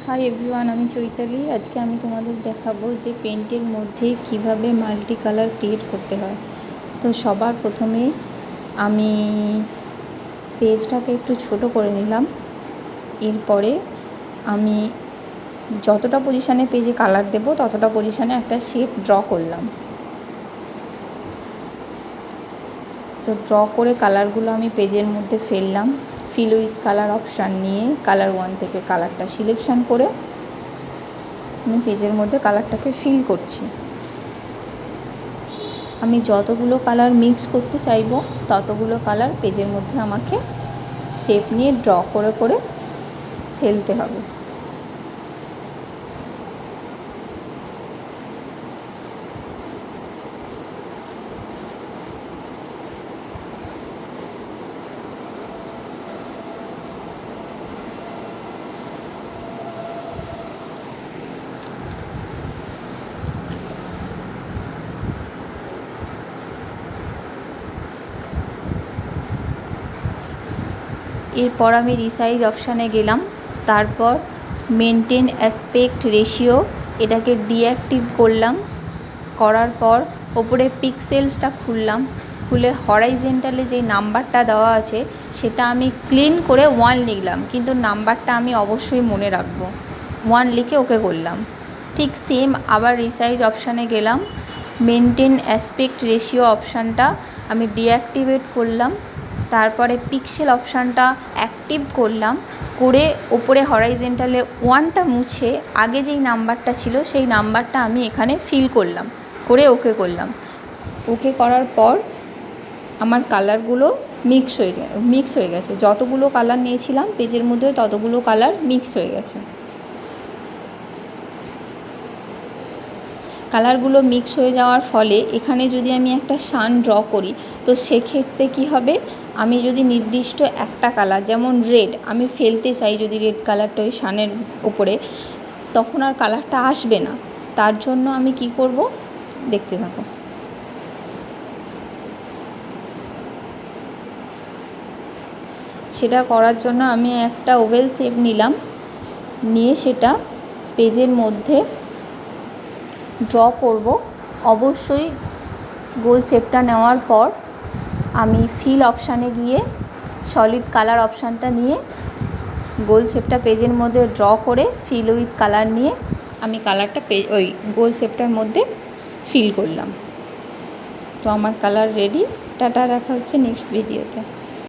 Hi everyone, আমি চৈতালি। আজকে আমি তোমাদের দেখাবো যে পেন্টের মধ্যে কিভাবে মাল্টি কালার ক্রিয়েট করতে হয়। তো সবার প্রথমে আমি পেজটাকে একটু ছোট করে নিলাম। এরপরে আমি যতটা পজিশানে পেজে কালার দেব ততটা পজিশানে একটা শেপ ড্র করলাম। তো ড্র করে কালারগুলো আমি পেজের মধ্যে ফেললাম। ফিল উইথ কালার অপশান নিয়ে কালার 1 থেকে কালারটা সিলেকশান করে আমি পেজের মধ্যে কালারটাকে ফিল করছি। আমি যতগুলো কালার মিক্স করতে চাইবো ততগুলো কালার পেজের মধ্যে আমাকে শেপ নিয়ে ড্র করে করে ফেলতে হবে। এরপর আমি রিসাইজ অপশানে গেলাম। তারপর মেনটেন অ্যাসপেক্ট রেশিও এটাকে ডিঅ্যাক্টিভ করলাম। করার পর ওপরে পিক্সেলসটা খুললাম। খুলে হরাইজেন্টালে যেই নাম্বারটা দেওয়া আছে সেটা আমি ক্লিন করে 1 লিখলাম, কিন্তু নাম্বারটা আমি অবশ্যই মনে রাখবো। 1 লিখে ওকে করলাম। ঠিক সেম আবার রিসাইজ অপশানে গেলাম। মেনটেন অ্যাসপেক্ট রেশিও অপশানটা আমি ডিঅ্যাক্টিভেট করলাম। তারপরে পিক্সেল অপশানটা অ্যাক্টিভ করলাম। করে ওপরে হরাইজেন্টালে 1টা মুছে আগে যেই নাম্বারটা ছিল সেই নাম্বারটা আমি এখানে ফিল করলাম, করে ওকে করলাম। ওকে করার পর আমার কালারগুলো মিক্স হয়ে গেছে। যতগুলো কালার নিয়েছিলাম পেজের মধ্যে ততগুলো কালার মিক্স হয়ে গেছে। কালারগুলো মিক্স হয়ে যাওয়ার ফলে এখানে যদি আমি একটা সান ড্র করি তো সেক্ষেত্রে কী হবে, আমি যদি নির্দিষ্ট একটা কালার যেমন রেড আমি ফেলতে চাই, যদি রেড কালারটা ওই সানের উপরে, তখন আর কালারটা আসবে না। তার জন্য আমি কি করব, দেখতে থাকো। সেটা করার জন্য আমি একটা ওভেল শেপ নিলাম, নিয়ে সেটা পেজের মধ্যে ড্র করব। অবশ্যই গোল শেপটা নেওয়ার পর আমি ফিল অপশানে গিয়ে সলিড কালার অপশানটা নিয়ে গোল শেপটা পেজের মধ্যে ড্র করে ফিল উইথ কালার নিয়ে আমি কালারটা ওই গোল শেপটার মধ্যে ফিল করলাম। তো আমার কালার রেডি। টাটা, দেখা হচ্ছে নেক্সট ভিডিওতে।